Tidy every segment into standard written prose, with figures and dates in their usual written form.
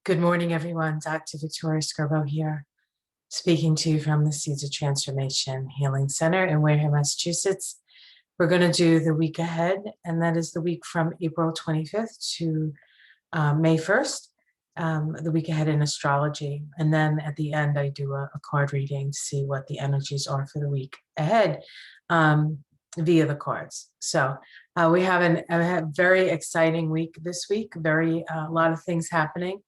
Good morning, everyone. Dr. Victoria Scarbo here, speaking to you from the Seeds of Transformation Healing Center in Wareham, Massachusetts. We're going to do the week ahead, and that is the week from April 25th to May 1st, the week ahead in astrology. And then at the end, I do a card reading to see what the energies are for the week ahead via the cards. So we have a very exciting week this week, a lot of things happening.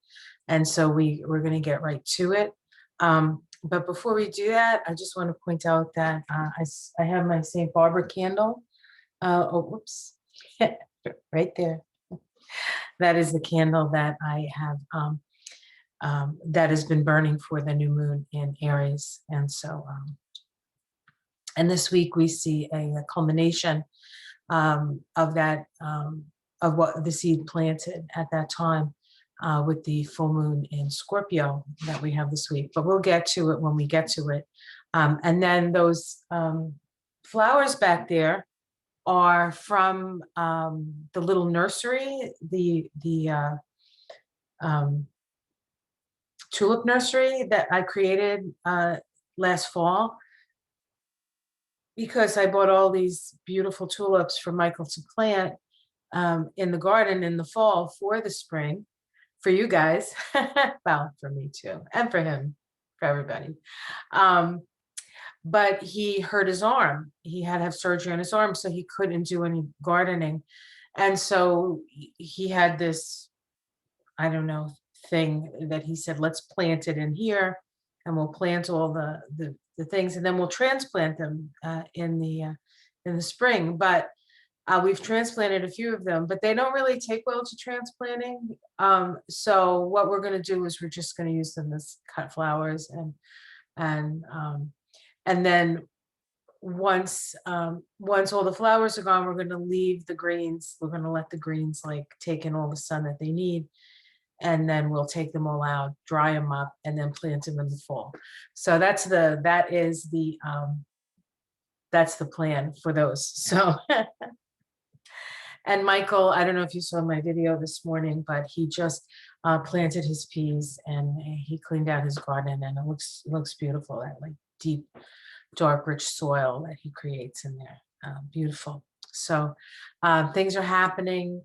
And so we're going to get right to it. But before we do that, I just want to point out that I have my St. Barbara candle. Whoops, right there. That is the candle that I have that has been burning for the new moon in Aries. And so, and this week we see a culmination of that, of what the seed planted at that time. With the full moon in Scorpio that we have this week, but we'll get to it when we get to it. And then those flowers back there are from the little nursery, the tulip nursery that I created last fall, because I bought all these beautiful tulips for Michael to plant in the garden in the fall for the spring. For you guys, well, for me too, and for him, for everybody. But he hurt his arm. He had to have surgery on his arm, so he couldn't do any gardening. And so he had this, I don't know, thing that he said, let's plant it in here, and we'll plant all the things, and then we'll transplant them in the spring. But we've transplanted a few of them, but they don't really take well to transplanting. So what we're going to do is we're just going to use them as cut flowers, and then once all the flowers are gone, we're going to leave the greens. We're going to let the greens like take in all the sun that they need, and then we'll take them all out, dry them up, and then plant them in the fall. So that's the plan for those. So. And Michael, I don't know if you saw my video this morning, but he just planted his peas and he cleaned out his garden, and it looks beautiful. That like deep, dark, rich soil that he creates in there. Beautiful. So things are happening.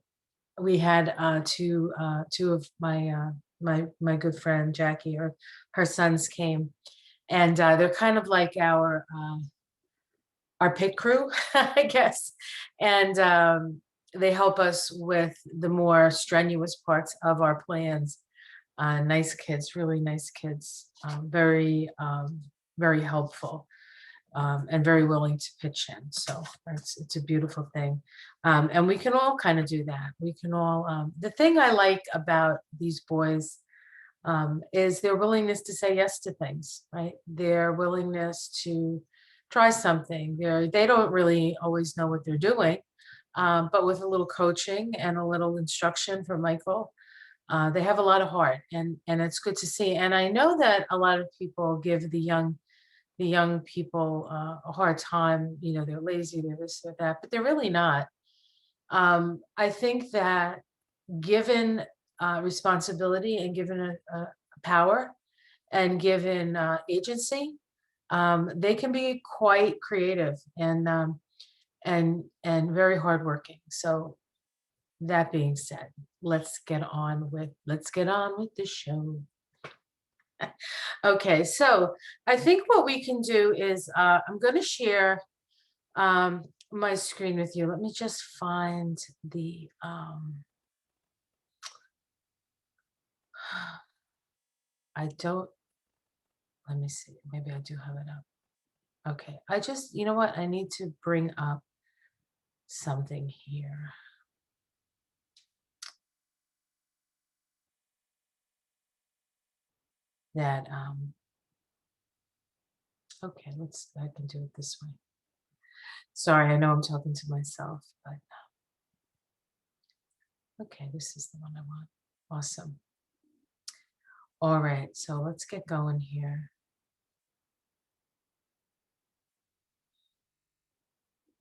We had two of my good friend Jackie, her sons came, and they're kind of like our pit crew, I guess, and they help us with the more strenuous parts of our plans. Nice kids, really nice kids, very helpful, and very willing to pitch in. So it's a beautiful thing. And we can all kind of do that. We can all, the thing I like about these boys is their willingness to say yes to things, right? Their willingness to try something. They don't really always know what they're doing. But with a little coaching and a little instruction from Michael, they have a lot of heart, and it's good to see. And I know that a lot of people give the young people a hard time. You know, they're lazy, they're this, they're that, but they're really not. I think that given responsibility and given a power and given agency, they can be quite creative and very hardworking. So that being said, let's get on with the show. Okay, so I think what we can do is I'm going to share my screen with you. Let me just find the let me see, maybe I do have it up. Okay, you know what, I need to bring up something here. That okay, I can do it this way. Sorry, I know I'm talking to myself, but okay, this is the one I want. Awesome. All right, so let's get going here.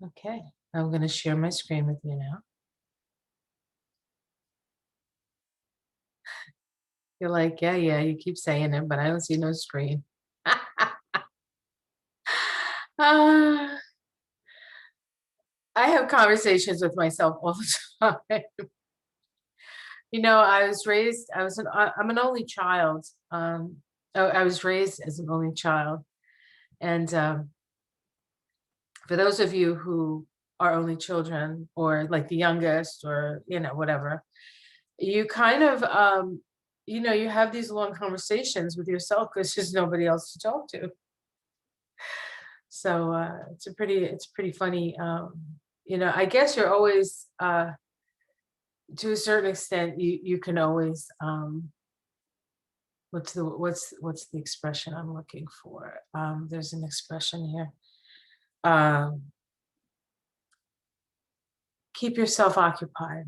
Okay, I'm going to share my screen with you now. You're like, yeah, yeah, you keep saying it, but I don't see no screen. Uh, I have conversations with myself all the time. I'm an only child. I was raised as an only child. And for those of you who are only children or like the youngest or, whatever, you kind of, you have these long conversations with yourself because there's nobody else to talk to. So it's pretty funny. I guess you're always, to a certain extent, you can always, what's the expression I'm looking for? There's an expression here. Keep yourself occupied.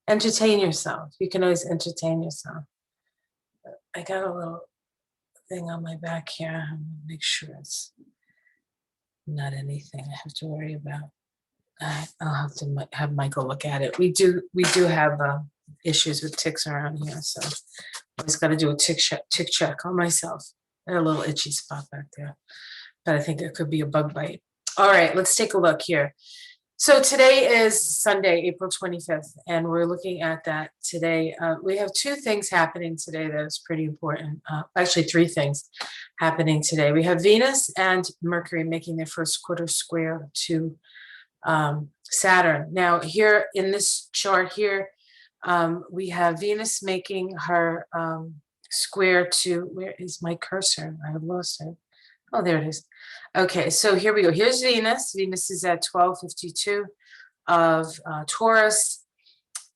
Entertain yourself. You can always entertain yourself. I got a little thing on my back here. I'm gonna make sure it's not anything I have to worry about. I'll have to have Michael look at it. We do have issues with ticks around here, so I always got to do a tick check on myself. I got a little itchy spot back there, but I think it could be a bug bite. All right, let's take a look here. So today is Sunday, April 25th, and we're looking at that today. We have two things happening today that is pretty important. Actually, three things happening today. We have Venus and Mercury making their first quarter square to Saturn. Now, here in this chart here, we have Venus making her square to, where is my cursor? I have lost it. Oh, there it is. Okay, so here we go. Here's Venus. Venus is at 1252 of Taurus.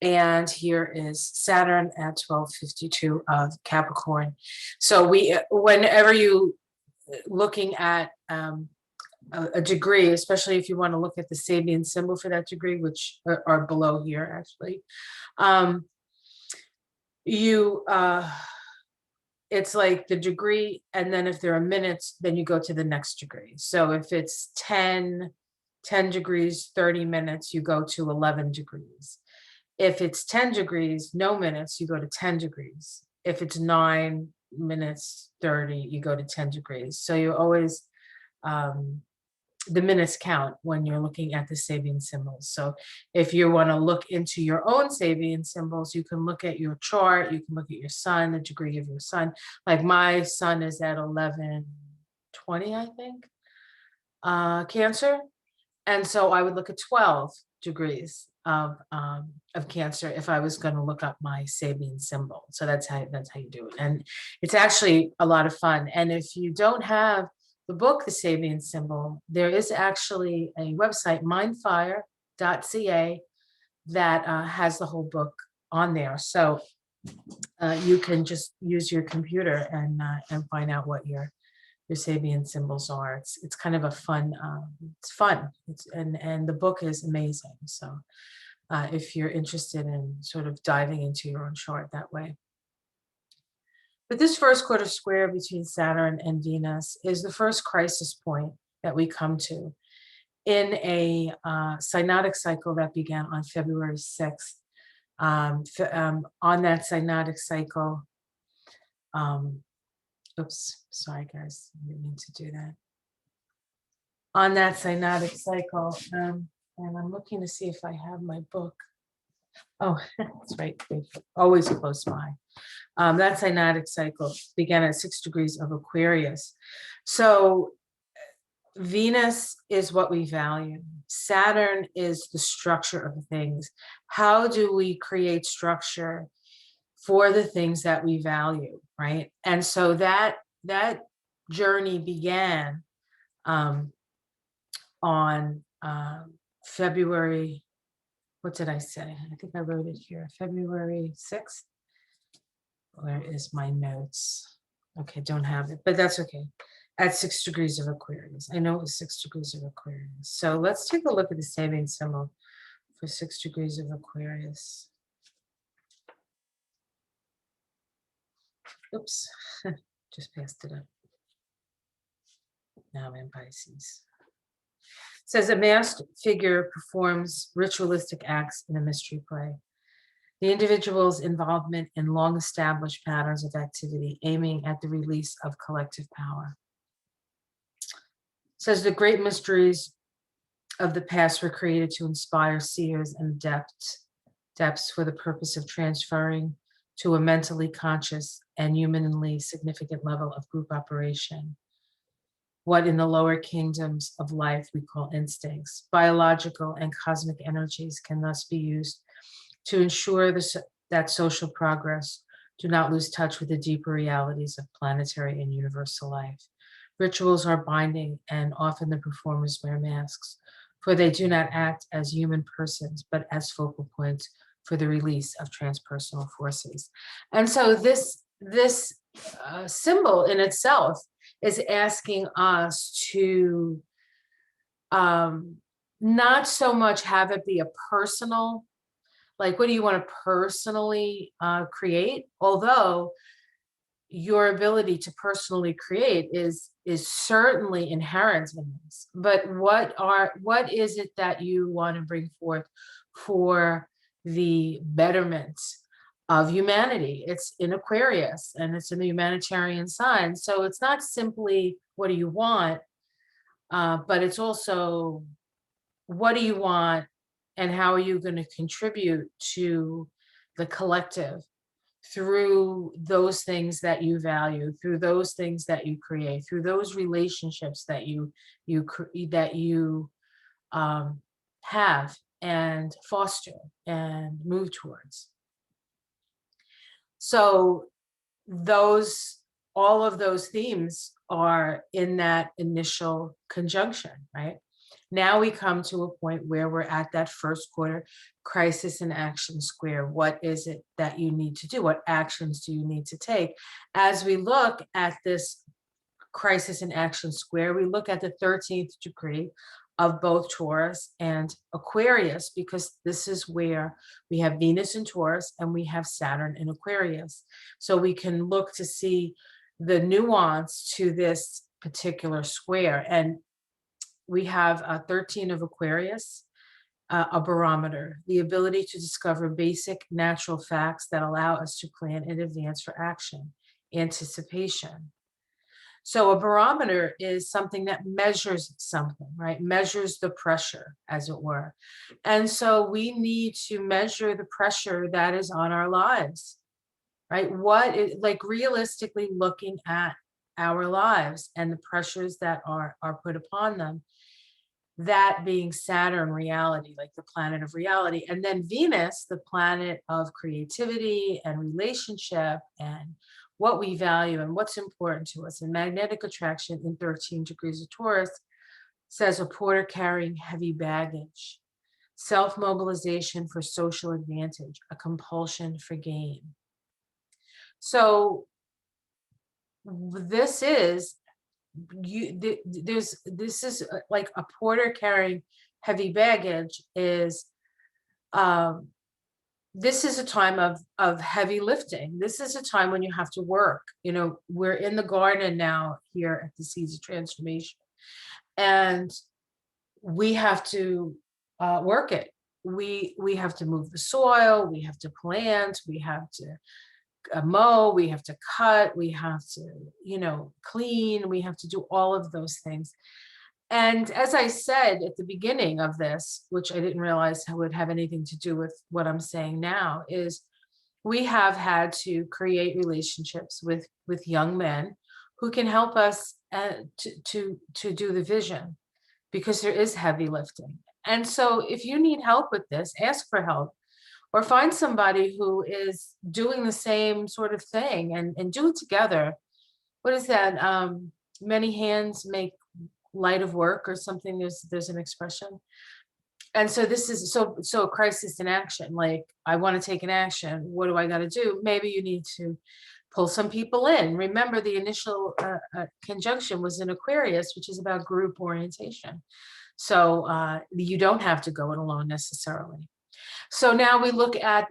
And here is Saturn at 1252 of Capricorn. So whenever you looking at a degree, especially if you want to look at the Sabian symbol for that degree, which are below here actually, it's like the degree, and then if there are minutes, then you go to the next degree. So if it's 10 degrees, 30 minutes, you go to 11 degrees. If it's 10 degrees, no minutes, you go to 10 degrees. If it's 9 minutes, 30, you go to 10 degrees. So you always, the minutes count when you're looking at the Sabian symbols. So if you want to look into your own Sabian symbols, you can look at your chart, you can look at your sun, the degree of your sun. Like my sun is at 1120, I think, Cancer. And so I would look at 12 degrees of Cancer if I was going to look up my Sabian symbol. So that's how you do it. And it's actually a lot of fun. And if you don't have the book, The Sabian Symbol, there is actually a website, mindfire.ca, that has the whole book on there. So you can just use your computer and find out what your Sabian symbols are. It's kind of a fun, it's fun. And the book is amazing. So if you're interested in sort of diving into your own chart that way. But this first quarter square between Saturn and Venus is the first crisis point that we come to in a synodic cycle that began on February 6th. On that synodic cycle, oops, sorry guys, I didn't mean to do that. On that synodic cycle, and I'm looking to see if I have my book. Oh, that's right, always close by. That synodic cycle began at 6 degrees of Aquarius. So Venus is what we value. Saturn is the structure of things. How do we create structure for the things that we value, right? And so that journey began on February, what did I say? I think I wrote it here, February 6th. Where is my notes? Okay, don't have it, but that's okay. At 6 degrees of Aquarius. I know it was 6 degrees of Aquarius. So let's take a look at the Sabian symbol for 6 degrees of Aquarius. Oops, just passed it up. Now I'm in Pisces. It says a masked figure performs ritualistic acts in a mystery play. The individual's involvement in long-established patterns of activity aiming at the release of collective power. It says the great mysteries of the past were created to inspire seers and depths for the purpose of transferring to a mentally conscious and humanly significant level of group operation what in the lower kingdoms of life we call instincts. Biological and cosmic energies can thus be used to ensure that social progress do not lose touch with the deeper realities of planetary and universal life. Rituals are binding, and often the performers wear masks, for they do not act as human persons, but as focal points for the release of transpersonal forces. And so this symbol in itself is asking us to not so much have it be a personal, like, what do you want to personally create? Although your ability to personally create is certainly inherent in this. But what is it that you want to bring forth for the betterment of humanity? It's in Aquarius, and it's in the humanitarian sign. So it's not simply what do you want, but it's also what do you want and how are you going to contribute to the collective through those things that you value, through those things that you create, through those relationships that you have and foster and move towards. So all of those themes are in that initial conjunction, right? Now we come to a point where we're at that first quarter crisis in action square. What is it that you need to do? What actions do you need to take? As we look at this crisis in action square, we look at the 13th degree of both Taurus and Aquarius, because this is where we have Venus in Taurus and we have Saturn in Aquarius. So we can look to see the nuance to this particular square. And we have 13 of Aquarius, a barometer, the ability to discover basic natural facts that allow us to plan in advance for action, anticipation. So a barometer is something that measures something, right? Measures the pressure, as it were. And so we need to measure the pressure that is on our lives, right? Like realistically looking at our lives and the pressures that are put upon them. That being Saturn reality, like the planet of reality. And then Venus, the planet of creativity and relationship and what we value and what's important to us. And magnetic attraction in 13 degrees of Taurus says a porter carrying heavy baggage, self-mobilization for social advantage, a compulsion for gain. So this is like a porter carrying heavy baggage is this is a time of heavy lifting. This is a time when you have to work. You know, we're in the garden now here at the Seeds of Transformation, and we have to work it. We have to move the soil, we have to plant, we have to mow, we have to cut, we have to, clean, we have to do all of those things. And as I said at the beginning of this, which I didn't realize would have anything to do with what I'm saying now, is we have had to create relationships with young men who can help us to do the vision, because there is heavy lifting. And so if you need help with this, ask for help. Or find somebody who is doing the same sort of thing and do it together. What is that? Many hands make light of work or something. There's an expression. And so this is so crisis in action. Like, I want to take an action. What do I got to do? Maybe you need to pull some people in. Remember, the initial conjunction was in Aquarius, which is about group orientation. So you don't have to go it alone necessarily. So now we look at,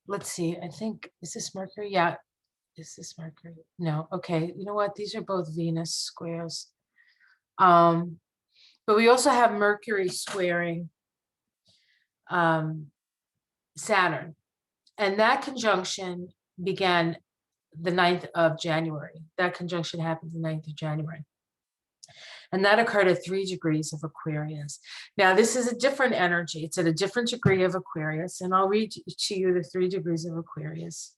let's see, I think, is this Mercury? Yeah, is this Mercury? No, okay, you know what? These are both Venus squares. But we also have Mercury squaring Saturn. And that conjunction began the 9th of January. That conjunction happened the 9th of January. And that occurred at 3 degrees of Aquarius. Now, this is a different energy. It's at a different degree of Aquarius. And I'll read to you the 3 degrees of Aquarius.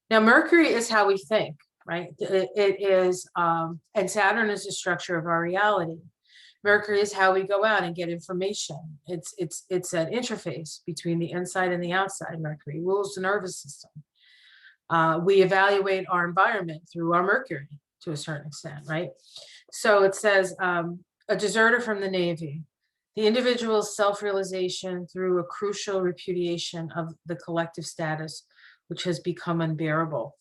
Now, Mercury is how we think, right? It is, and Saturn is the structure of our reality. Mercury is how we go out and get information. It's an interface between the inside and the outside. Mercury rules the nervous system. We evaluate our environment through our Mercury to a certain extent, right? So it says, a deserter from the Navy, the individual's self-realization through a crucial repudiation of the collective status, which has become unbearable.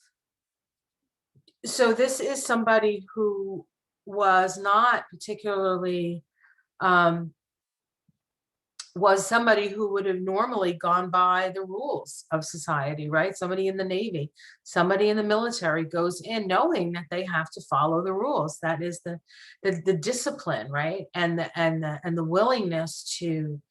So this is somebody who was not particularly, was somebody who would have normally gone by the rules of society, right? Somebody in the Navy, somebody in the military goes in knowing that they have to follow the rules. That is the discipline, right? And the willingness to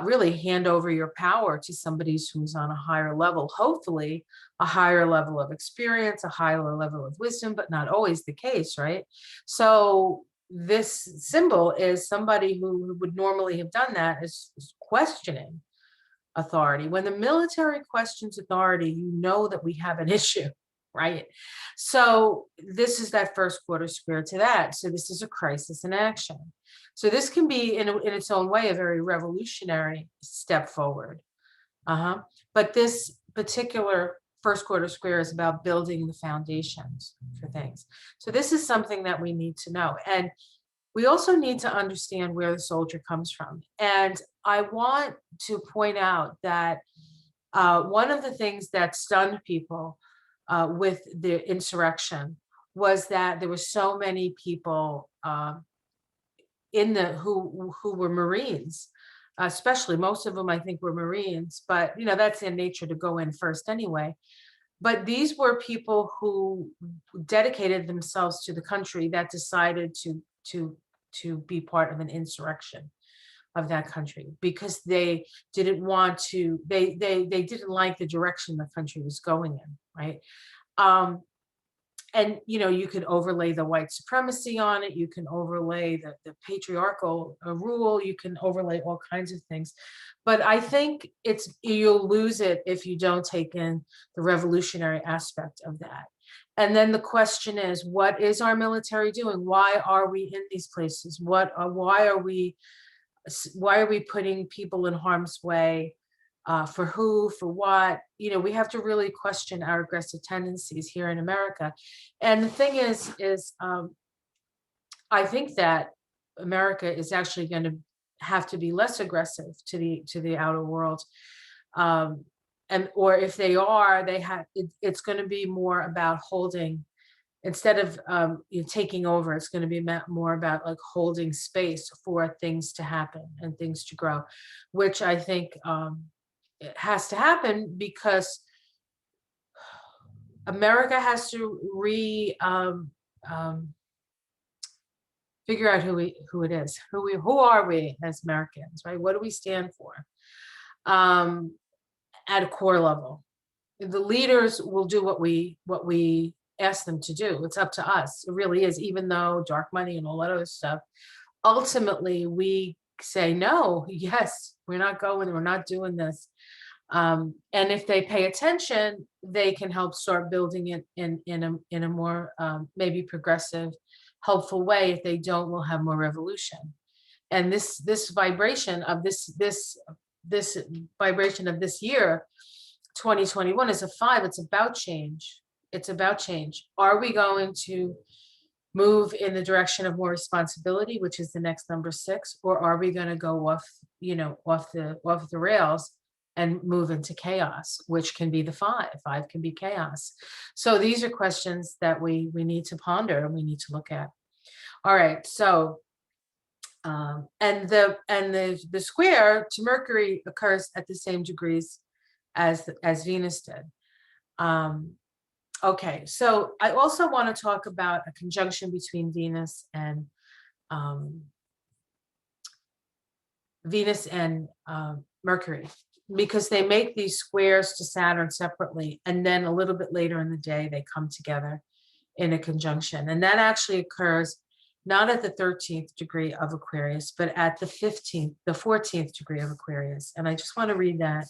really hand over your power to somebody who's on a higher level, hopefully a higher level of experience, a higher level of wisdom, but not always the case, right? So this symbol is somebody who would normally have done that is questioning authority. When the military questions authority, you know that we have an issue, right? So this is that first quarter square to that. So this is a crisis in action. So this can be in its own way a very revolutionary step forward. But this particular first quarter square is about building the foundations for things. So this is something that we need to know. And we also need to understand where the soldier comes from. And I want to point out that one of the things that stunned people with the insurrection was that there were so many people who were Marines, especially most of them I think were Marines, but you know, that's their nature to go in first anyway. But these were people who dedicated themselves to the country that decided to be part of an insurrection of that country because they didn't want to, they didn't like the direction the country was going in, right? And you know, you could overlay the white supremacy on it, you can overlay the patriarchal rule, you can overlay all kinds of things. But I think you'll lose it if you don't take in the revolutionary aspect of that. And then the question is, what is our military doing? Why are we in these places? Why are we putting people in harm's way? For who, for what? You know, we have to really question our aggressive tendencies here in America. And the thing is I think that America is actually going to have to be less aggressive to the outer world. Or if they are, it's going to be more about holding, instead of taking over, it's going to be more about like holding space for things to happen and things to grow, which I think it has to happen because America has to figure out who it is, who are we as Americans, right? What do we stand for? At a core level, the leaders will do what we ask them to do. It's up to us. It really is. Even though dark money and all that other stuff, ultimately we say no. Yes, we're not going. We're not doing this. And if they pay attention, they can help start building it in a more maybe progressive, helpful way. If they don't, we'll have more revolution. And this vibration of this vibration of this year, 2021, is a 5. It's about change. It's about change. Are we going to move in the direction of more responsibility, which is the next number 6, or are we going to go off the rails and move into chaos, which can be the 5. 5 can be chaos. So these are questions that we need to ponder and we need to look at. All right, so and the square to Mercury occurs at the same degrees as Venus did. Okay, so I also want to talk about a conjunction between Venus and Mercury, because they make these squares to Saturn separately, and then a little bit later in the day they come together in a conjunction. And that actually occurs not at the 13th degree of Aquarius, but at the 14th degree of Aquarius. And I just want to read that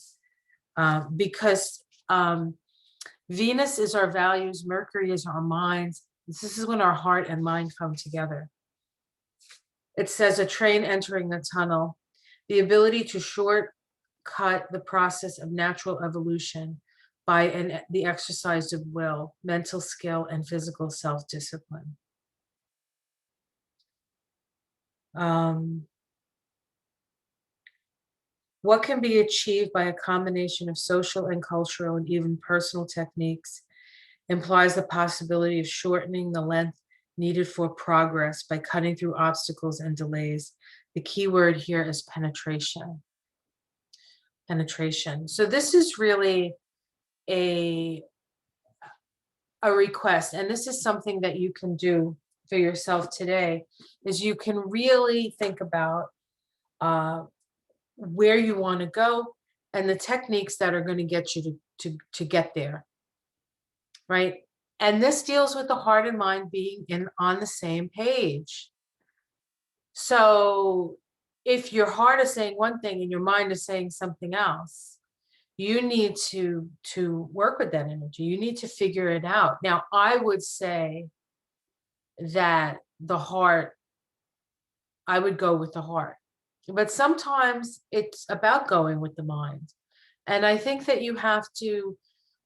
because Venus is our values, Mercury is our minds. This is when our heart and mind come together. It says a train entering a tunnel, the ability to shortcut the process of natural evolution by the exercise of will, mental skill, and physical self-discipline. What can be achieved by a combination of social and cultural and even personal techniques implies the possibility of shortening the length needed for progress by cutting through obstacles and delays. The key word here is penetration. Penetration. So this is really a request, and this is something that you can do for yourself today, is you can really think about where you want to go and the techniques that are going to get you to get there, right? And this deals with the heart and mind being on the same page. So if your heart is saying one thing and your mind is saying something else, you need to work with that energy. You need to figure it out. Now, I would say that the heart, I would go with the heart. But sometimes it's about going with the mind. And I think that you have to,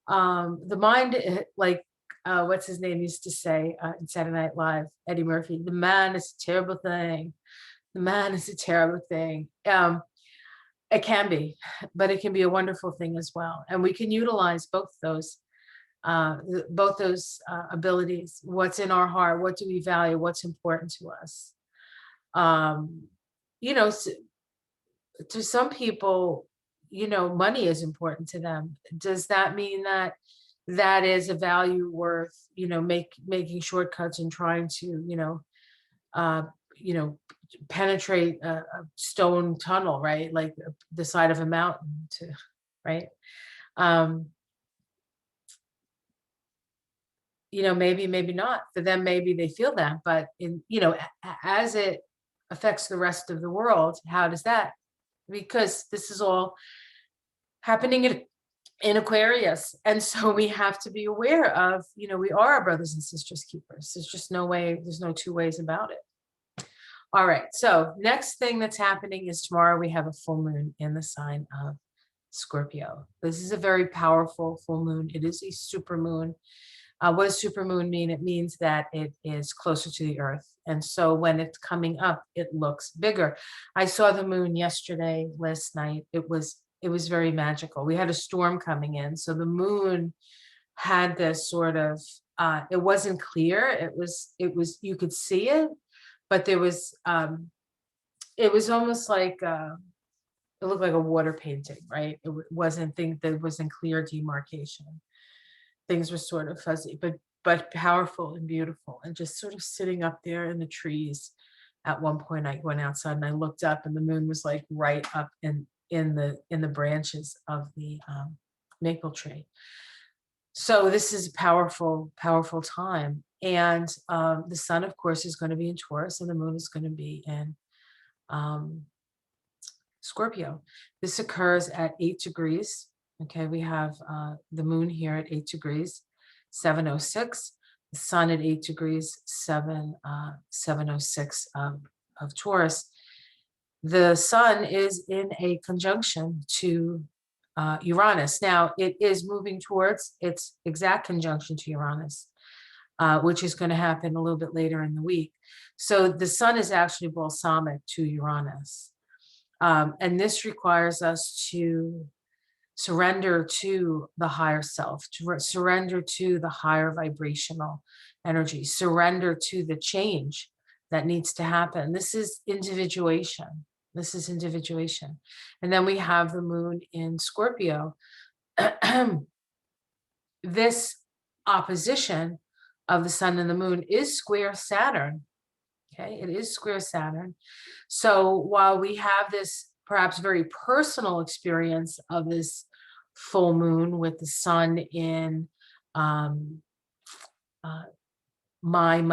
the mind, like, what's his name used to say in Saturday Night Live, Eddie Murphy, the man is a terrible thing. The man is a terrible thing. It can be, but it can be a wonderful thing as well. And we can utilize both those abilities. What's in our heart? What do we value? What's important to us? You know, to some people, you know, money is important to them. Does that mean that that is a value worth, you know, making shortcuts and trying to, you know, penetrate a stone tunnel, right? Like the side of a mountain right? You know, maybe not. For them, maybe they feel that, but you know, as it affects the rest of the world, how does that? Because this is all happening in Aquarius. And so we have to be aware of, you know, we are our brothers and sisters keepers. There's just no way, there's no two ways about it. All right, so next thing that's happening is tomorrow we have a full moon in the sign of Scorpio. This is a very powerful full moon. It is a super moon. What does super moon mean? It means that it is closer to the earth. And so when it's coming up, it looks bigger. I saw the moon yesterday, last night. It was very magical. We had a storm coming in. So the moon had this sort of, it wasn't clear. It was, you could see it, but there was, it was almost like, it looked like a water painting, right? It wasn't there wasn't clear demarcation. Things were sort of fuzzy, but powerful and beautiful, and just sort of sitting up there in the trees. At one point, I went outside and I looked up, and the moon was like right up in the branches of the maple tree. So this is a powerful, powerful time. And the sun, of course, is going to be in Taurus, and the moon is going to be in Scorpio. This occurs at 8 degrees. Okay, we have the moon here at 8 degrees, 7:06. The sun at 8 degrees, 7:06 of Taurus. The sun is in a conjunction to Uranus. Now, it is moving towards its exact conjunction to Uranus, which is going to happen a little bit later in the week. So the sun is actually balsamic to Uranus. And this requires us to surrender to the higher self, to surrender to the higher vibrational energy, surrender to the change that needs to happen. This is individuation. This is individuation. And then we have the moon in Scorpio. This opposition of the sun and the moon is square Saturn. Okay, it is square Saturn. So while we have this perhaps very personal experience of this full moon with the sun in um, uh, mine,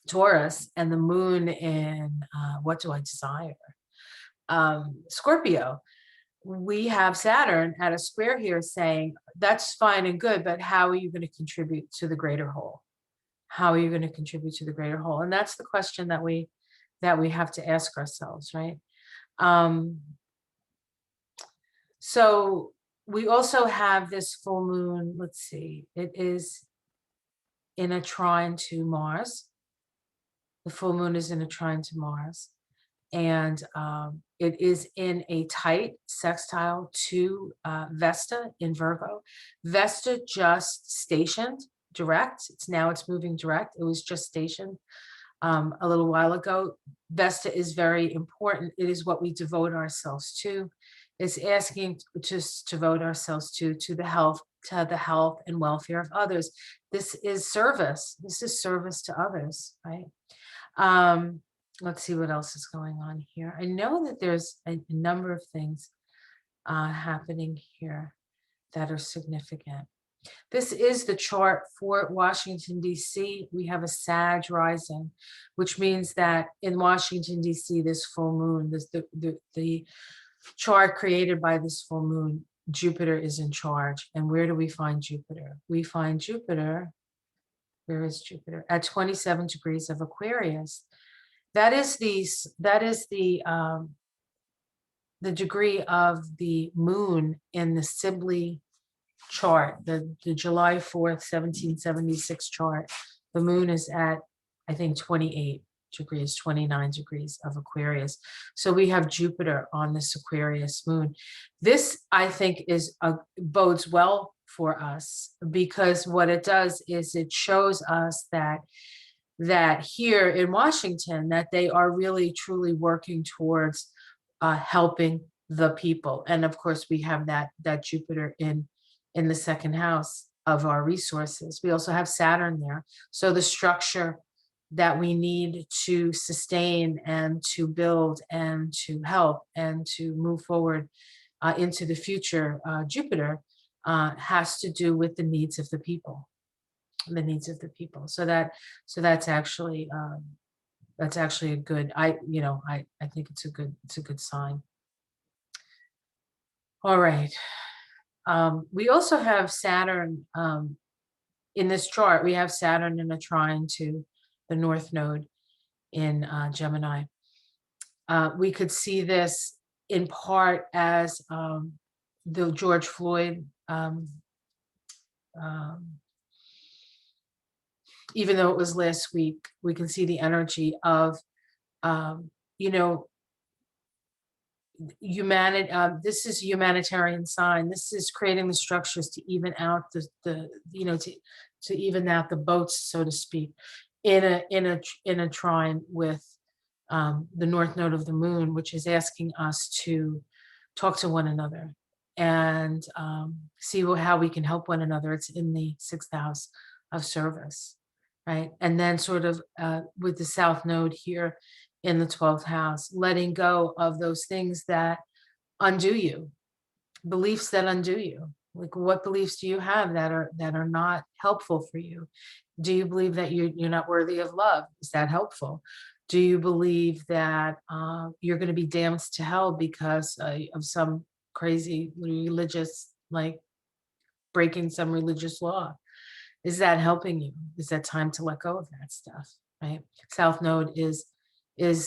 Taurus, and the moon in what do I desire? Scorpio. We have Saturn at a square here saying that's fine and good, but how are you going to contribute to the greater whole? How are you going to contribute to the greater whole? And that's the question that we have to ask ourselves, right? So we also have this full moon. Let's see, it is in a trine to Mars. The full moon is in a trine to Mars. And it is in a tight sextile to Vesta in Virgo. Vesta just stationed direct. It's moving direct. It was just stationed a little while ago. Vesta is very important. It is what we devote ourselves to. It's asking to devote ourselves to the health and welfare of others. This is service. This is service to others, right? Let's see what else is going on here. I know that there's a number of things happening here that are significant. This is the chart for Washington, D.C. We have a Sag rising, which means that in Washington, D.C., this full moon, the chart created by this full moon, Jupiter is in charge. And where do we find Jupiter? We find Jupiter, where is Jupiter? At 27 degrees of Aquarius. That is the degree of the moon in the Sibley chart, the July 4th, 1776 chart. The moon is at, I think, 28 degrees, 29 degrees of Aquarius. So we have Jupiter on this Aquarius moon. This, I think, bodes well for us, because what it does is it shows us that here in Washington, that they are really truly working towards helping the people. And of course, we have that Jupiter in the second house of our resources. We also have Saturn there. So the structure that we need to sustain and to build and to help and to move forward into the future, Jupiter has to do with the needs of the people. The needs of the people. So that's actually a good, I think it's a good sign. All right. We also have Saturn in this chart. We have Saturn in a trine to the North Node in Gemini. We could see this in part as the George Floyd even though it was last week, we can see the energy of, humanity. This is a humanitarian sign. This is creating the structures to even out to even out the boats, so to speak, in a trine with the North Node of the moon, which is asking us to talk to one another and see how we can help one another. It's in the 6th house of service. Right. And then sort of with the South Node here in the 12th house, letting go of those things that undo you, beliefs that undo you. Like, what beliefs do you have that are not helpful for you? Do you believe that you're not worthy of love? Is that helpful? Do you believe that you're going to be damned to hell because of some crazy religious, like breaking some religious law? Is that helping you? Is that time to let go of that stuff, right? South Node is in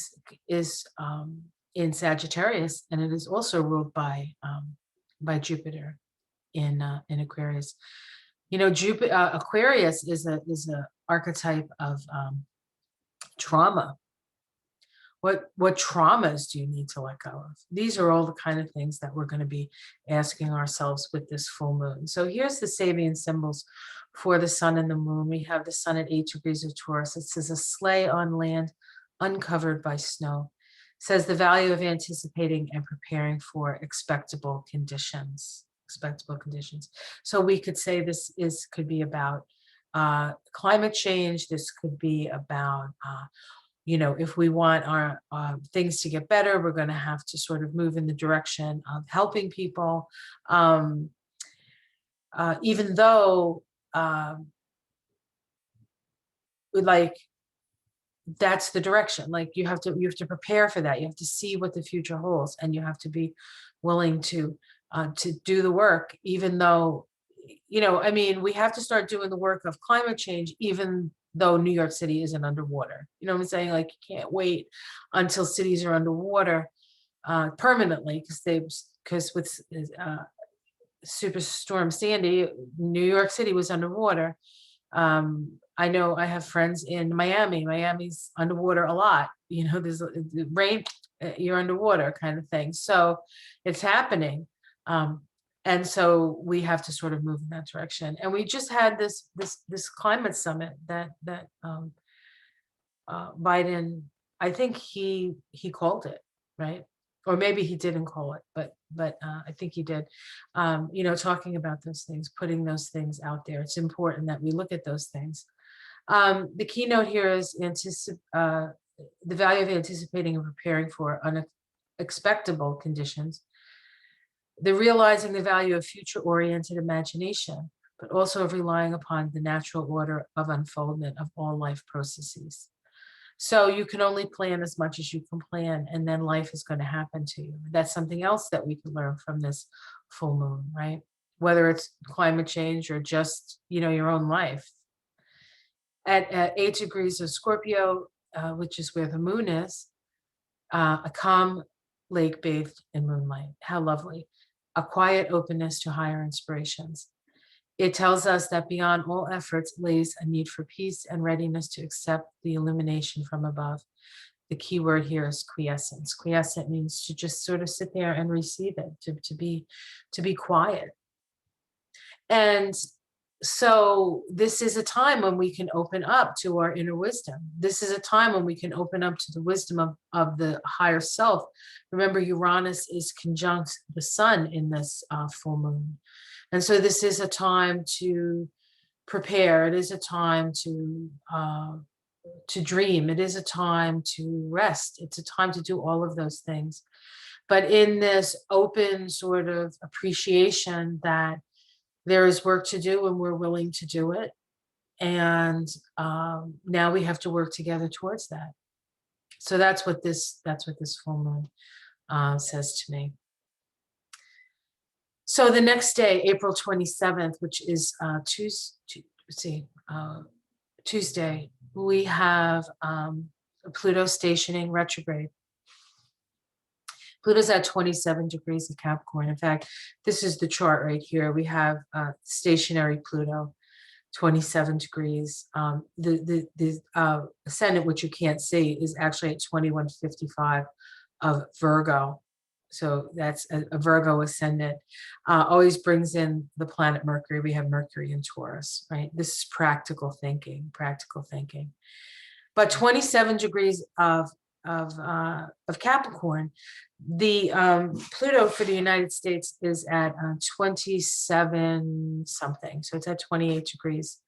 Sagittarius, and it is also ruled by Jupiter in Aquarius. Jupiter, Aquarius is a archetype of trauma. What traumas do you need to let go of? These are all the kind of things that we're going to be asking ourselves with this full moon. So here's the Sabian symbols for the sun and the moon. We have the sun at 8 degrees of Taurus. It says a sleigh on land uncovered by snow. It says the value of anticipating and preparing for expectable conditions. So we could say this could be about climate change. This could be about if we want our things to get better, we're going to have to sort of move in the direction of helping people. Even though like that's the direction, like you have to prepare for that. You have to see what the future holds, and you have to be willing to do the work, even though, I mean, we have to start doing the work of climate change, even though New York City isn't underwater. You know what I'm saying? Like, you can't wait until cities are underwater permanently, because with Superstorm Sandy, New York City was underwater. I know I have friends in Miami. Miami's underwater a lot. There's rain, you're underwater kind of thing. So it's happening. And so we have to sort of move in that direction. And we just had this climate summit that Biden, I think he called it, right? Or maybe he didn't call it, but I think he did. Talking about those things, putting those things out there. It's important that we look at those things. The keynote here is the value of anticipating and preparing for unexpectable conditions. The realizing the value of future-oriented imagination, but also of relying upon the natural order of unfoldment of all life processes. So you can only plan as much as you can plan, and then life is going to happen to you. That's something else that we can learn from this full moon, right? Whether it's climate change or just, your own life. At 8 degrees of Scorpio, which is where the moon is, a calm lake bathed in moonlight. How lovely. A quiet openness to higher inspirations. It tells us that beyond all efforts lays a need for peace and readiness to accept the illumination from above. The key word here is quiescence. Quiescent means to just sort of sit there and receive it, to be quiet. And so this is a time when we can open up to our inner wisdom. This is a time when we can open up to the wisdom of the higher self. Remember, Uranus is conjunct the sun in this full moon. And so this is a time to prepare. It is a time to dream. It is a time to rest. It's a time to do all of those things. But in this open sort of appreciation that there is work to do and we're willing to do it. And now we have to work together towards that. So that's what this full moon says to me. So the next day, April 27th, which is Tuesday, we have Pluto stationing retrograde. Pluto's at 27 degrees of Capricorn. In fact, this is the chart right here. We have stationary Pluto, 27 degrees. The ascendant, which you can't see, is actually at 2155 of Virgo. So that's a Virgo ascendant. Always brings in the planet Mercury. We have Mercury in Taurus, right? This is practical thinking. But 27 degrees of Capricorn, the Pluto for the United States is at 27 something. So it's at 28 degrees.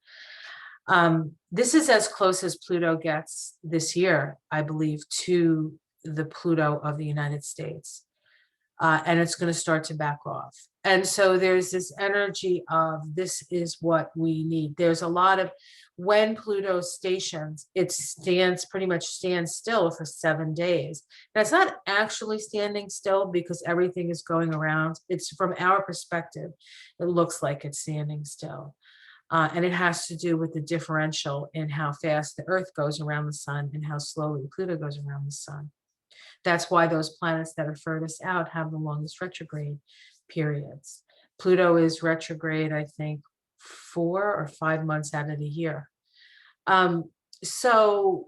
This is as close as Pluto gets this year, I believe, to the Pluto of the United States. And it's going to start to back off. And so there's this energy of this is what we need. There's a lot of, when Pluto stations, it pretty much stands still for 7 days. And it's not actually standing still because everything is going around. It's from our perspective, it looks like it's standing still. And it has to do with the differential in how fast the Earth goes around the sun and how slowly Pluto goes around the sun. That's why those planets that are furthest out have the longest retrograde periods. Pluto is retrograde, I think, 4 or 5 months out of the year. So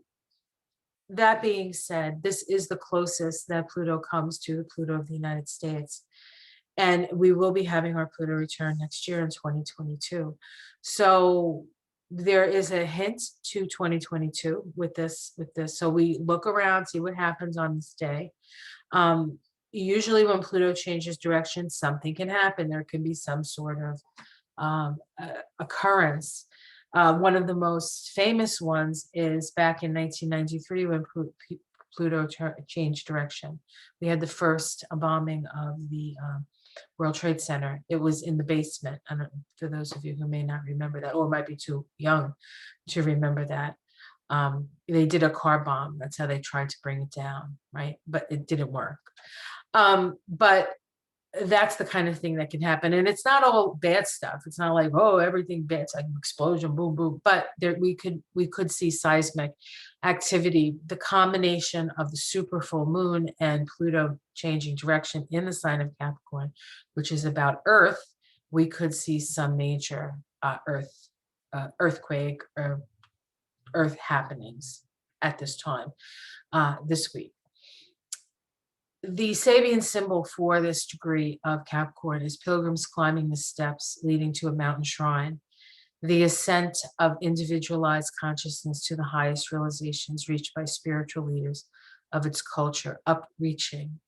that being said, this is the closest that Pluto comes to the Pluto of the United States. And we will be having our Pluto return next year in 2022. So there is a hint to 2022 with this. So we look around, see what happens on this day. Usually when Pluto changes direction, something can happen. There can be some sort of occurrence. One of the most famous ones is back in 1993 when Pluto changed direction. We had the first bombing of the World Trade Center. It was in the basement. I don't, for those of you who may not remember that, or might be too young to remember that. They did a car bomb. That's how they tried to bring it down, right? But it didn't work. But that's the kind of thing that can happen. And it's not all bad stuff. It's not like, oh, everything bad. It's like explosion, boom, boom. But there, we could see seismic activity. The combination of the super full moon and Pluto changing direction in the sign of Capricorn, which is about Earth, we could see some major earthquake or Earth happenings at this time, this week. The Sabian symbol for this degree of Capricorn is pilgrims climbing the steps leading to a mountain shrine. The ascent of individualized consciousness to the highest realizations reached by spiritual leaders of its culture, upreaching.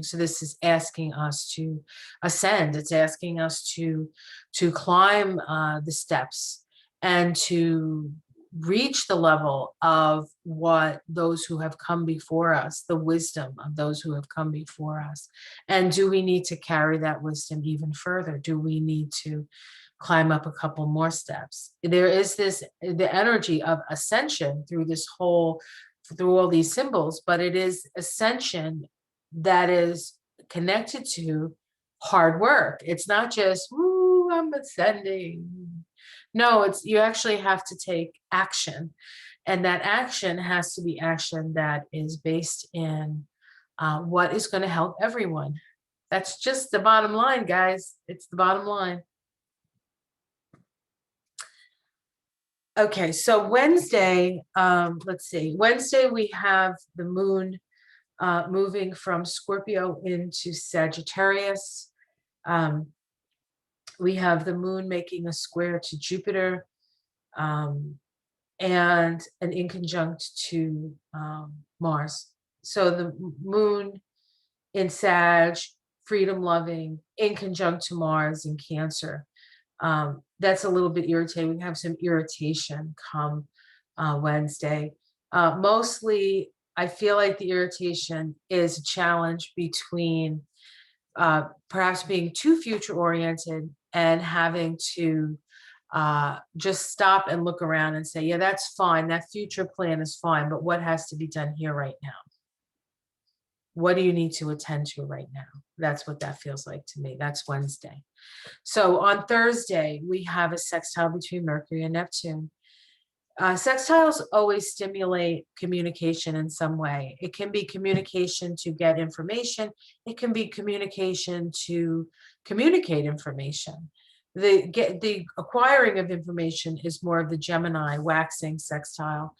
So this is asking us to ascend. It's asking us to climb the steps and to reach the level of what those who have come before us, the wisdom of those who have come before us. And do we need to carry that wisdom even further? Do we need to climb up a couple more steps? There is the energy of ascension through all these symbols, but it is ascension that is connected to hard work. It's not just, ooh, I'm ascending. No, you actually have to take action. And that action has to be action that is based in what is going to help everyone. That's just the bottom line, guys. It's the bottom line. Okay, so Wednesday, let's see. Wednesday, we have the moon moving from Scorpio into Sagittarius. We have the moon making a square to Jupiter and an inconjunct to Mars. So the moon in Sag, freedom loving, inconjunct to Mars in Cancer. That's a little bit irritating. We have some irritation come Wednesday. Mostly, I feel like the irritation is a challenge between perhaps being too future oriented and having to just stop and look around and say, yeah, that's fine. That future plan is fine. But what has to be done here right now? What do you need to attend to right now? That's what that feels like to me. That's Wednesday. So on Thursday, we have a sextile between Mercury and Neptune. Sextiles always stimulate communication in some way. It can be communication to get information. It can be communication to communicate information. The acquiring of information is more of the Gemini waxing sextile.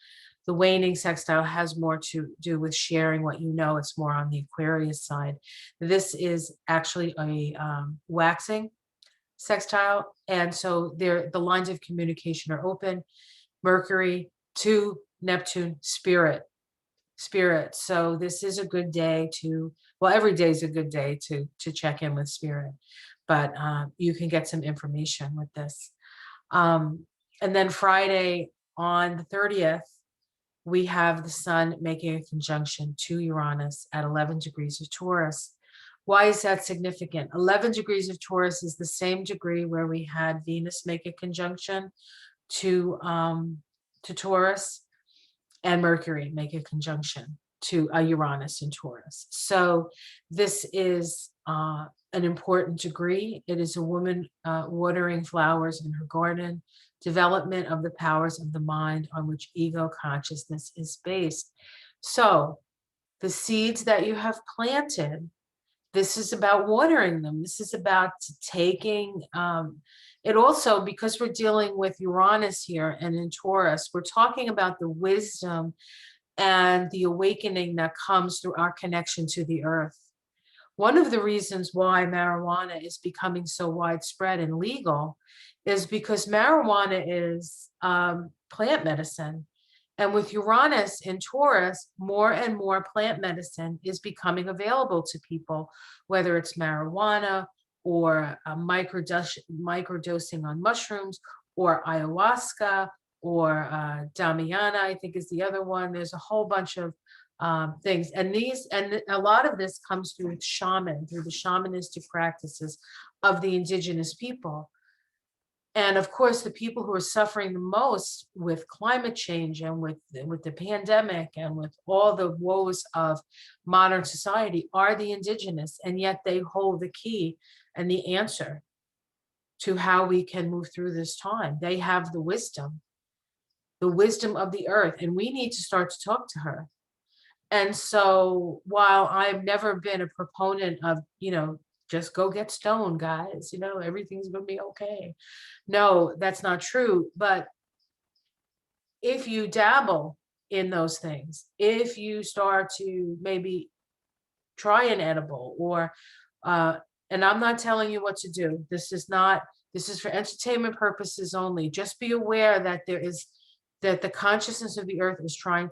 The waning sextile has more to do with sharing what you know. It's more on the Aquarius side. This is actually a waxing sextile. And so the lines of communication are open. Mercury to Neptune, spirit. So this is a good day every day is a good day to check in with spirit, but you can get some information with this. And then Friday on the 30th, we have the sun making a conjunction to Uranus at 11 degrees of Taurus. Why is that significant? 11 degrees of Taurus is the same degree where we had Venus make a conjunction to Taurus, and Mercury make a conjunction to Uranus in Taurus. So this is an important degree. It is a woman watering flowers in her garden, development of the powers of the mind on which ego consciousness is based. So the seeds that you have planted, this is about watering them. This is about taking it also, because we're dealing with Uranus here and in Taurus, we're talking about the wisdom and the awakening that comes through our connection to the earth. One of the reasons why marijuana is becoming so widespread and legal is because marijuana is plant medicine. And with Uranus in Taurus, more and more plant medicine is becoming available to people, whether it's marijuana or microdosing on mushrooms, or ayahuasca, or Damiana, I think is the other one. There's a whole bunch of things. And a lot of this comes through through the shamanistic practices of the indigenous people. And of course, the people who are suffering the most with climate change and with the pandemic and with all the woes of modern society are the indigenous, and yet they hold the key and the answer to how we can move through this time. They have the wisdom of the earth, and we need to start to talk to her. And so while I've never been a proponent of, just go get stoned, guys, everything's going to be okay. No, that's not true. But if you dabble in those things, if you start to maybe try an edible and I'm not telling you what to do. This is for entertainment purposes only. Just be aware that that the consciousness of the earth is trying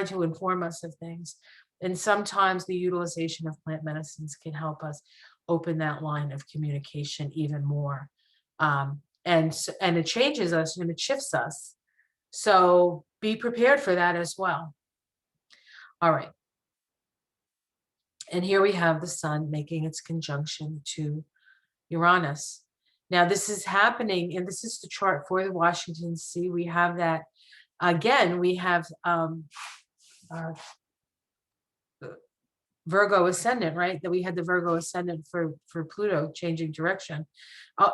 to inform us of things. And sometimes the utilization of plant medicines can help us open that line of communication even more. And it changes us and it shifts us. So be prepared for that as well. All right. And here we have the sun making its conjunction to Uranus. Now this is happening, and this is the chart for the Washington Sea. We have that again. We have Virgo ascendant, right? That we had the Virgo ascendant for Pluto changing direction.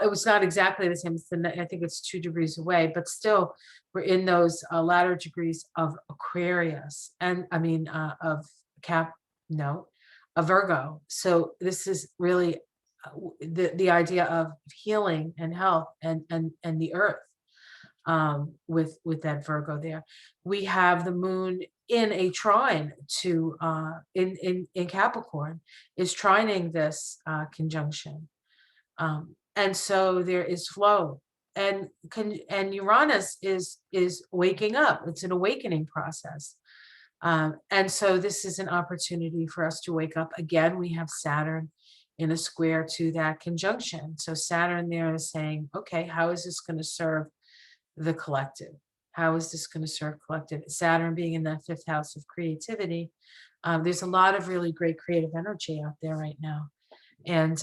It was not exactly the same. I think it's 2 degrees away, but still we're in those latter degrees of Aquarius, and I mean of Virgo. So this is really the idea of healing and health and the earth with that Virgo there. We have the moon in a trine to in Capricorn, is trining this conjunction, and so there is flow, and Uranus is waking up. It's an awakening process. And so this is an opportunity for us to wake up. Again, we have Saturn in a square to that conjunction. So Saturn there is saying, okay, how is this going to serve the collective? How is this going to serve collective? Saturn being in that 5th house of creativity. There's a lot of really great creative energy out there right now. And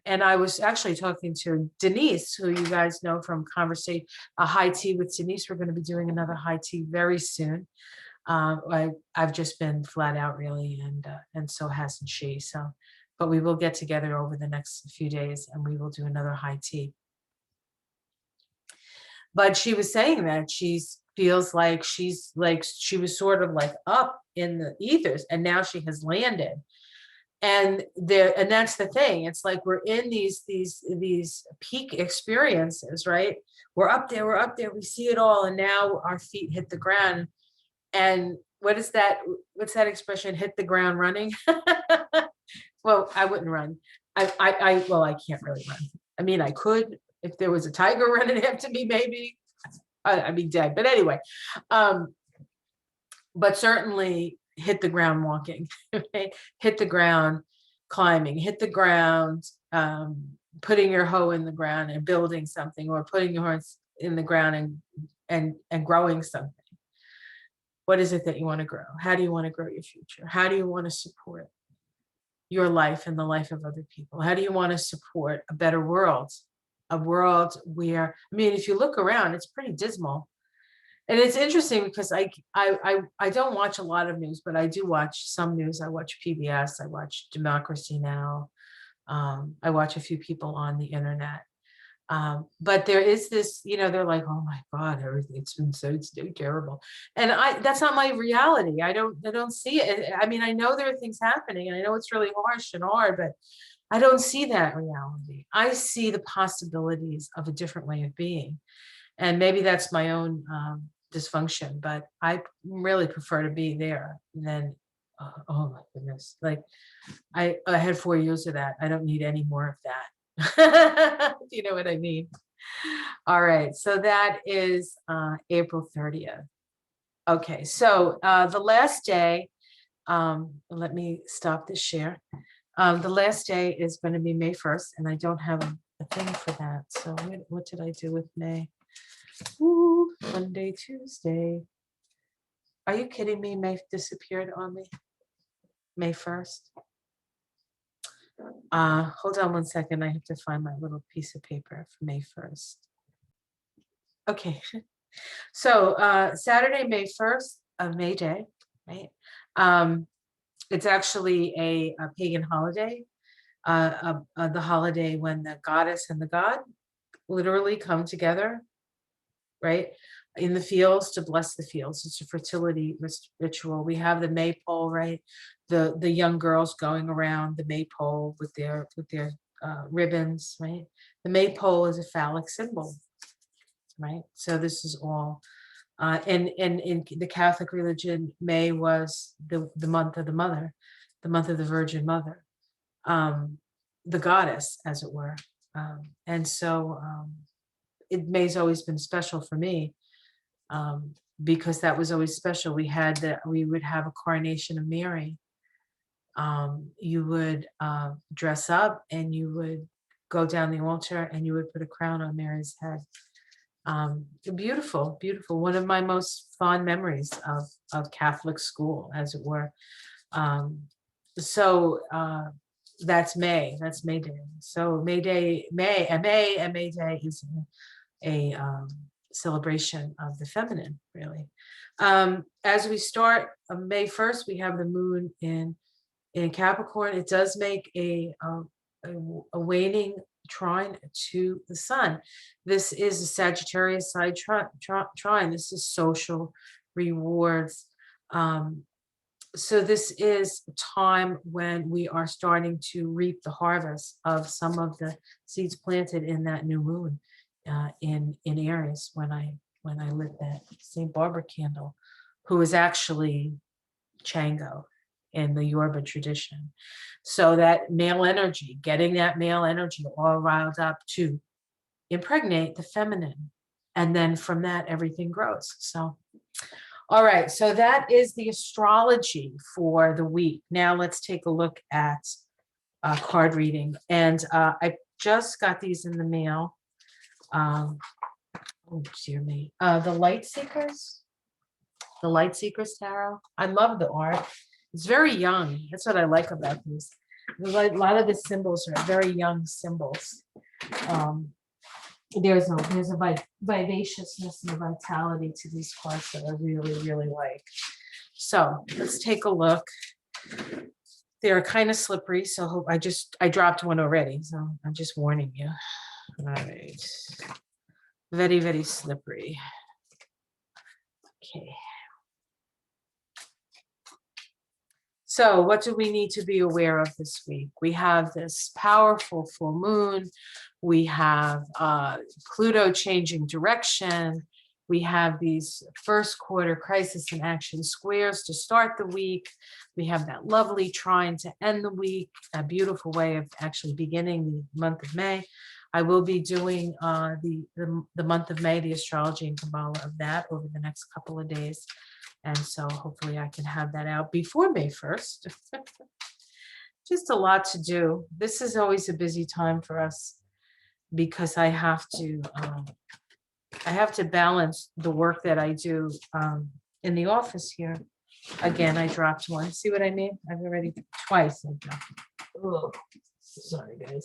I was actually talking to Denise, who you guys know from conversation, a high tea with Denise. We're going to be doing another high tea very soon. I've just been flat out really, and so hasn't she. So, but we will get together over the next few days and we will do another high tea. But she was saying that she feels like she was sort of like up in the ethers, and now she has landed. And that's the thing. It's like we're in these peak experiences, right? We're up there, we see it all, and now our feet hit the ground. And what's that expression? Hit the ground running. Well, I wouldn't run. I can't really run. I mean, I could if there was a tiger running after me, maybe I'd be dead. But anyway, but certainly hit the ground walking, right? Hit the ground climbing, hit the ground, putting your hoe in the ground and building something, or putting your horse in the ground and growing something. What is it that you want to grow? How do you want to grow your future? How do you want to support your life and the life of other people? How do you want to support a better world? A world where, I mean, if you look around, it's pretty dismal. And it's interesting because I don't watch a lot of news, but I do watch some news. I watch PBS, I watch Democracy Now! I watch a few people on the internet. But there is this, they're like, oh my God, everything's been so terrible. And that's not my reality. I don't see it. I mean, I know there are things happening, and I know it's really harsh and hard, but I don't see that reality. I see the possibilities of a different way of being. And maybe that's my own dysfunction, but I really prefer to be there than, oh my goodness. Like I had 4 years of that. I don't need any more of that. Do you know what I mean? All right, so that is April 30th. Okay, so the last day, let me stop this share. The last day is going to be May 1st, and I don't have thing for that. So what did I do with May? Ooh, Monday, Tuesday. Are you kidding me? May disappeared on me. May 1st. Hold on one second. I have to find my little piece of paper for May 1st. Okay. So Saturday, May 1st, May Day, right? It's actually a pagan holiday, the holiday when the goddess and the god literally come together, right? In the fields to bless the fields. It's a fertility ritual. We have the maypole, right? The young girls going around the maypole with their ribbons, right? The maypole is a phallic symbol, right? So this is all, and in the Catholic religion, May was the month of the mother, the month of the Virgin Mother, the goddess, as it were. And so May's always been special for me, because that was always special. We would have a coronation of Mary. You would dress up and you would go down the altar and you would put a crown on Mary's head. Beautiful, beautiful. One of my most fond memories of Catholic school, as it were. So that's May. That's May Day. So May Day is a celebration of the feminine, really. As we start May 1st, we have the moon in Capricorn. It does make a waning trine to the sun. This is a Sagittarius side trine. This is social rewards. So this is a time when we are starting to reap the harvest of some of the seeds planted in that new moon in Aries, when I lit that St. Barbara candle, who is actually Chango in the Yoruba tradition. So that male energy, getting that male energy all riled up to impregnate the feminine. And then from that, everything grows. So, all right. So that is the astrology for the week. Now let's take a look at card reading. And I just got these in the mail. Oh, dear me. The Light Seekers Tarot. I love the art. It's very young. That's what I like about these. A lot of the symbols are very young symbols. There's a vivaciousness and a vitality to these cards that I really, really like. So let's take a look. They're kind of slippery, so I dropped one already, so I'm just warning you. All right. Very, very slippery. Okay. So what do we need to be aware of this week? We have this powerful full moon. We have Pluto changing direction. We have these first quarter crisis in action squares to start the week. We have that lovely trine to end the week, a beautiful way of actually beginning the month of May. I will be doing the month of May, the astrology and Kabbalah of that over the next couple of days. And so hopefully I can have that out before May 1st. Just a lot to do. This is always a busy time for us because I have to balance the work that I do in the office here. Again, I dropped one. See what I mean? I've already twice. Oh, sorry, guys.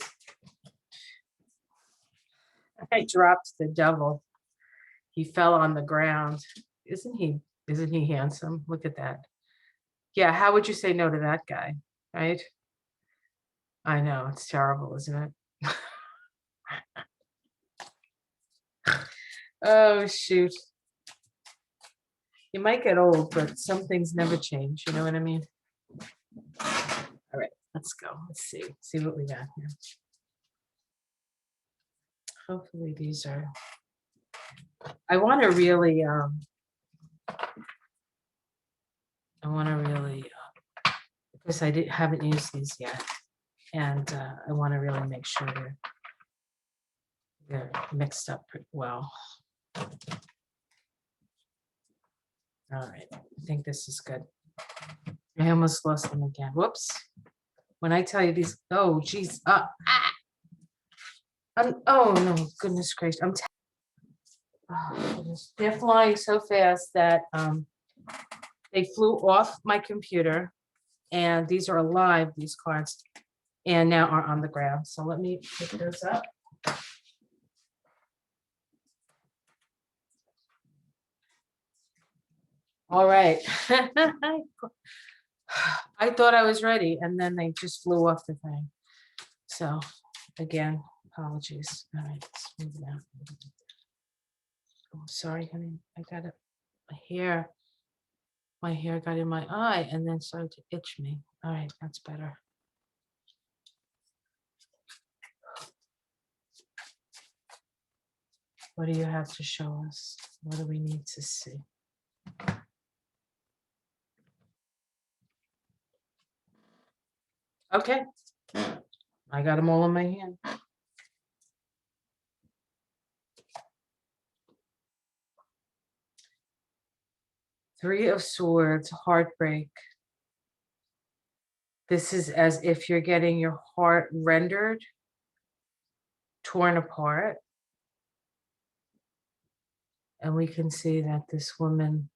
I dropped the devil. He fell on the ground. Isn't he handsome? Look at that. Yeah, how would you say no to that guy, right? I know, it's terrible, isn't it? Oh, shoot. You might get old, but some things never change. You know what I mean? All right, let's go. Let's see what we got here. Hopefully these are, I want to really, because I haven't used these yet. And I want to really make sure they're mixed up pretty well. All right, I think this is good. I almost lost them again. Whoops. When I tell you these, oh, geez. Oh no, goodness gracious. Oh, goodness. They're flying so fast that they flew off my computer, and these are alive, these cards, and now are on the ground. So let me pick those up. All right. I thought I was ready, and then they just flew off the thing. So again, apologies. All right, let's move it out. Oh, sorry, honey. I got it. My hair got in my eye and then started to itch me. All right, that's better. What do you have to show us? What do we need to see? Okay. I got them all in my hand. Three of Swords, heartbreak. This is as if you're getting your heart rendered, torn apart. And we can see that this woman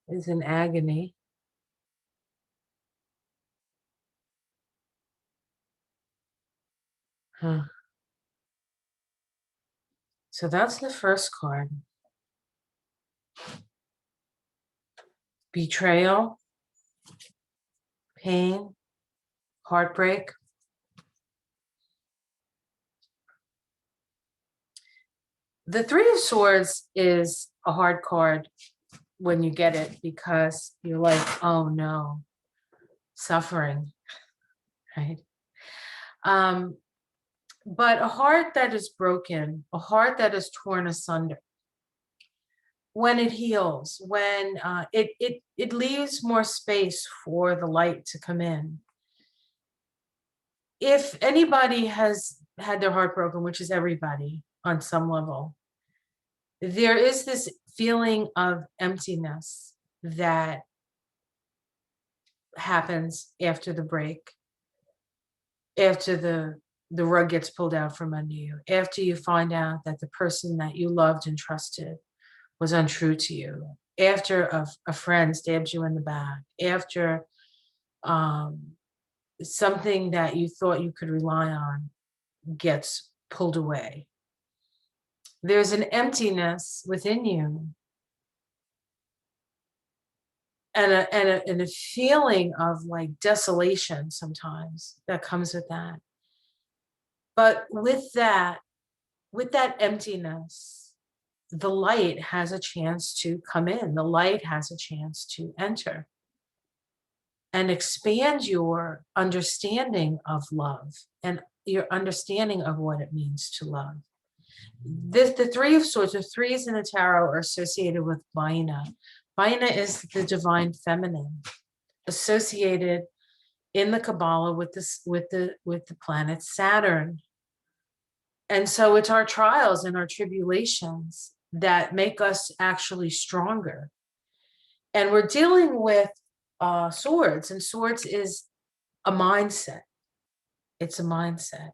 is in agony. Huh. So that's the first card. Betrayal, pain, heartbreak. The Three of Swords is a hard card when you get it because you're like, oh no, suffering, right? But a heart that is broken, a heart that is torn asunder, when it heals, when it leaves more space for the light to come in. If anybody has had their heart broken, which is everybody on some level, there is this feeling of emptiness that happens after the break, after the rug gets pulled out from under you, after you find out that the person that you loved and trusted was untrue to you, after a friend stabs you in the back, after something that you thought you could rely on gets pulled away. There's an emptiness within you and a feeling of like desolation sometimes that comes with that. But with that emptiness, the light has a chance to come in. The light has a chance to enter and expand your understanding of love and your understanding of what it means to love. The Three of Swords, the threes in the tarot are associated with Vaina. Vaina is the divine feminine, associated in the Kabbalah with the planet Saturn. And so it's our trials and our tribulations that make us actually stronger. And we're dealing with swords, and swords is a mindset. It's a mindset.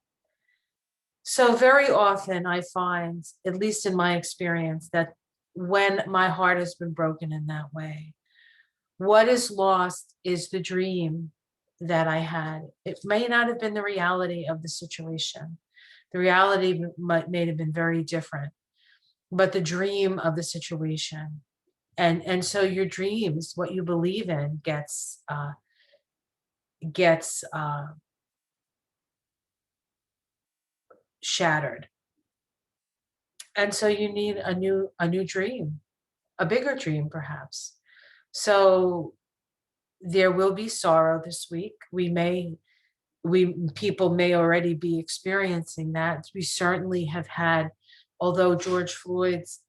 So very often I find, at least in my experience, that when my heart has been broken in that way, what is lost is the dream that I had. It may not have been the reality of the situation. The reality may have been very different, but the dream of the situation. And so your dreams, what you believe in, gets shattered. And so you need a new dream, a bigger dream perhaps. So there will be sorrow this week. People may already be experiencing that. We certainly have had, although George Floyd's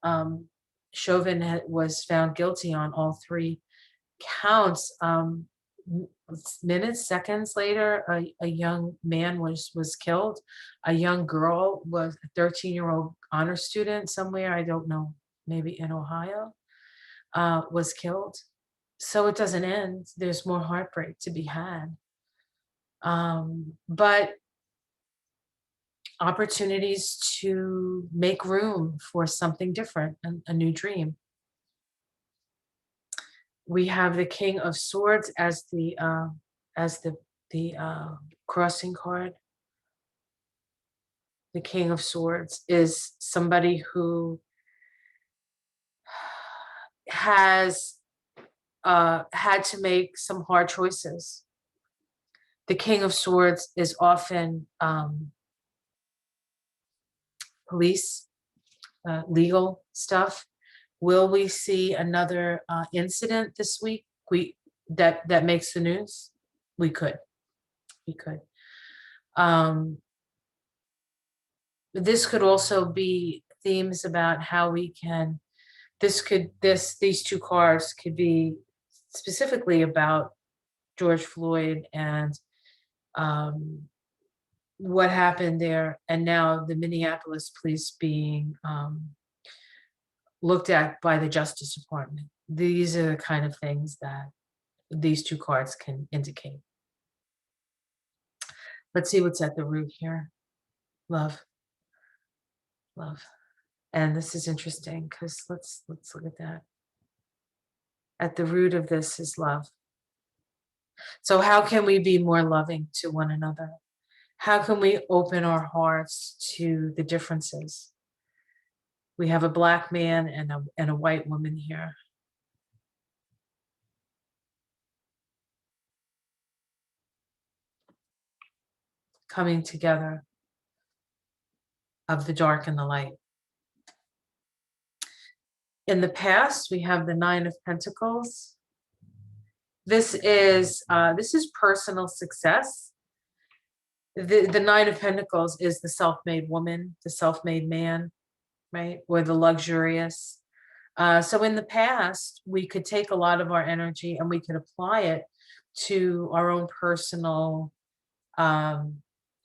Chauvin was found guilty on all three counts, minutes, seconds later, a young man was killed. A young girl, was a 13-year-old honor student somewhere, I don't know, maybe in Ohio, was killed. So it doesn't end. There's more heartbreak to be had. But opportunities to make room for something different, a new dream. We have the King of Swords as the crossing card. The King of Swords is somebody who has had to make some hard choices. The King of Swords is often police, legal stuff. Will we see another incident this week that makes the news? We could. This could also be themes about how we can. These two cards could be specifically about George Floyd and what happened there, and now the Minneapolis police being looked at by the Justice Department. These are the kind of things that these two cards can indicate. Let's see what's at the root here. Love. And this is interesting because let's look at that. At the root of this is love. So how can we be more loving to one another? How can we open our hearts to the differences? We have a Black man and a white woman here. Coming together of the dark and the light. In the past, we have the Nine of Pentacles. This is personal success. The Nine of Pentacles is the self-made woman, the self-made man, right? Or the luxurious. So in the past, we could take a lot of our energy and we could apply it to our own personal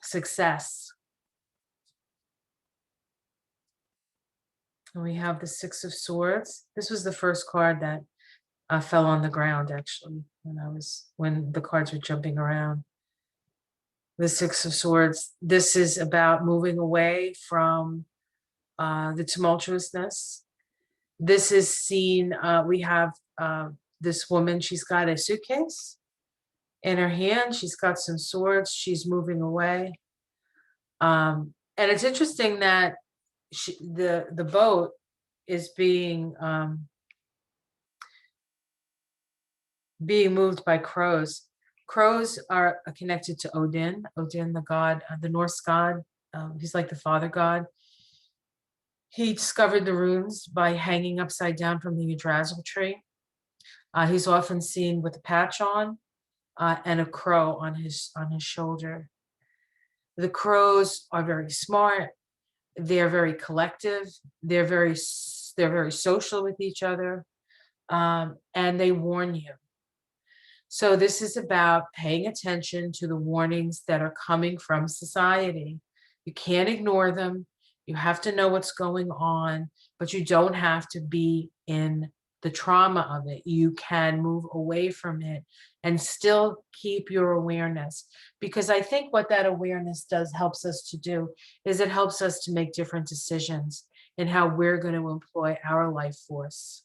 success. And we have the Six of Swords. This was the first card that fell on the ground, actually, when the cards were jumping around. The Six of Swords. This is about moving away from the tumultuousness. This is seen, we have this woman, she's got a suitcase in her hand. She's got some swords. She's moving away. And it's interesting that the boat is being moved by crows. Crows are connected to Odin, the god, the Norse god. He's like the father god. He discovered the runes by hanging upside down from the Yggdrasil tree. He's often seen with a patch on and a crow on his shoulder. The crows are very smart. They're very collective. They're very social with each other, and they warn you. So this is about paying attention to the warnings that are coming from society. You can't ignore them. You have to know what's going on, but you don't have to be in the trauma of it. You can move away from it and still keep your awareness. Because I think what that awareness helps us to do is it helps us to make different decisions in how we're going to employ our life force.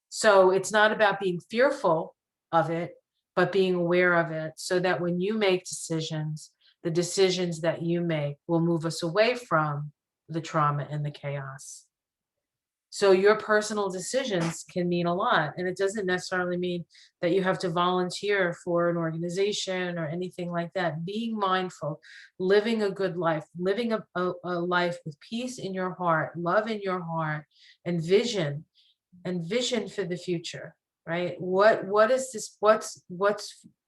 So it's not about being fearful of it, but being aware of it so that when you make decisions, the decisions that you make will move us away from the trauma and the chaos. So your personal decisions can mean a lot. And it doesn't necessarily mean that you have to volunteer for an organization or anything like that. Being mindful, living a good life, living a life with peace in your heart, love in your heart, and vision for the future. Right? What is this? What's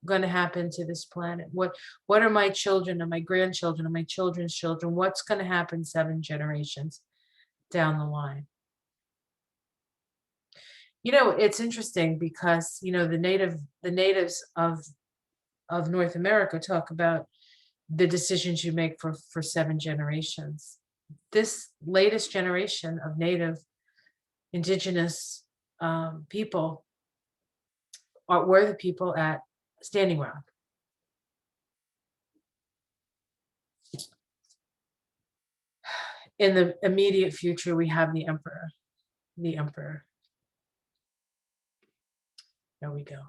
going to happen to this planet? What are my children and my grandchildren and my children's children? What's going to happen 7 generations down the line? It's interesting because the natives of North America talk about the decisions you make for 7 generations. This latest generation of native indigenous people were the people at Standing Rock. in the immediate future, we have the Emperor. The Emperor. There we go.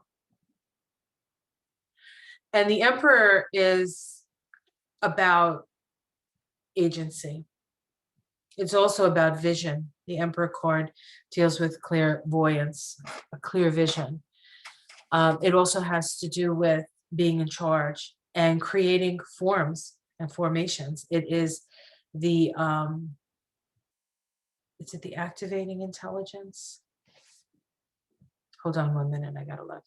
And the Emperor is about agency. It's also about vision. The Emperor card deals with clairvoyance, a clear vision. It also has to do with being in charge and creating forms and formations. It is the, is it the activating intelligence? Hold on 1 minute, I gotta look.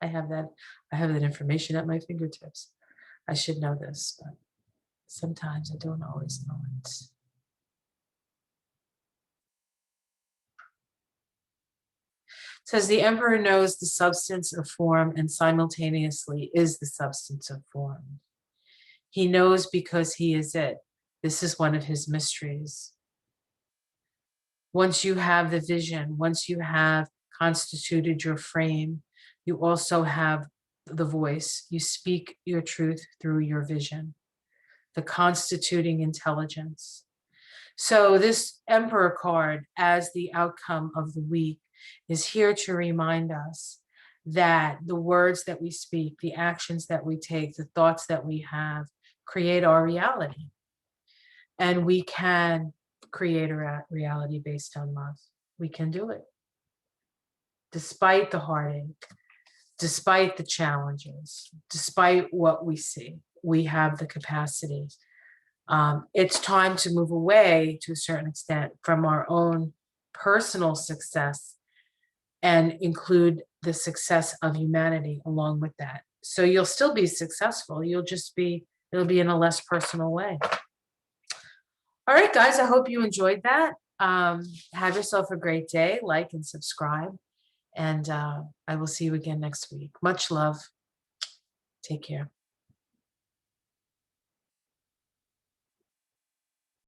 I have that information at my fingertips. I should know this, but sometimes I don't always know it. It says the Emperor knows the substance of form and simultaneously is the substance of form. He knows because he is it. This is one of his mysteries. Once you have the vision, once you have constituted your frame, you also have the voice. You speak your truth through your vision, the constituting intelligence. So this Emperor card, as the outcome of the week, is here to remind us that the words that we speak, the actions that we take, the thoughts that we have create our reality. And we can create a reality based on love. We can do it. Despite the heartache, despite the challenges, despite what we see, we have the capacity. It's time to move away to a certain extent from our own personal success and include the success of humanity along with that. So you'll still be successful. It'll be in a less personal way. All right, guys, I hope you enjoyed that. Have yourself a great day. Like and subscribe. And I will see you again next week. Much love. Take care.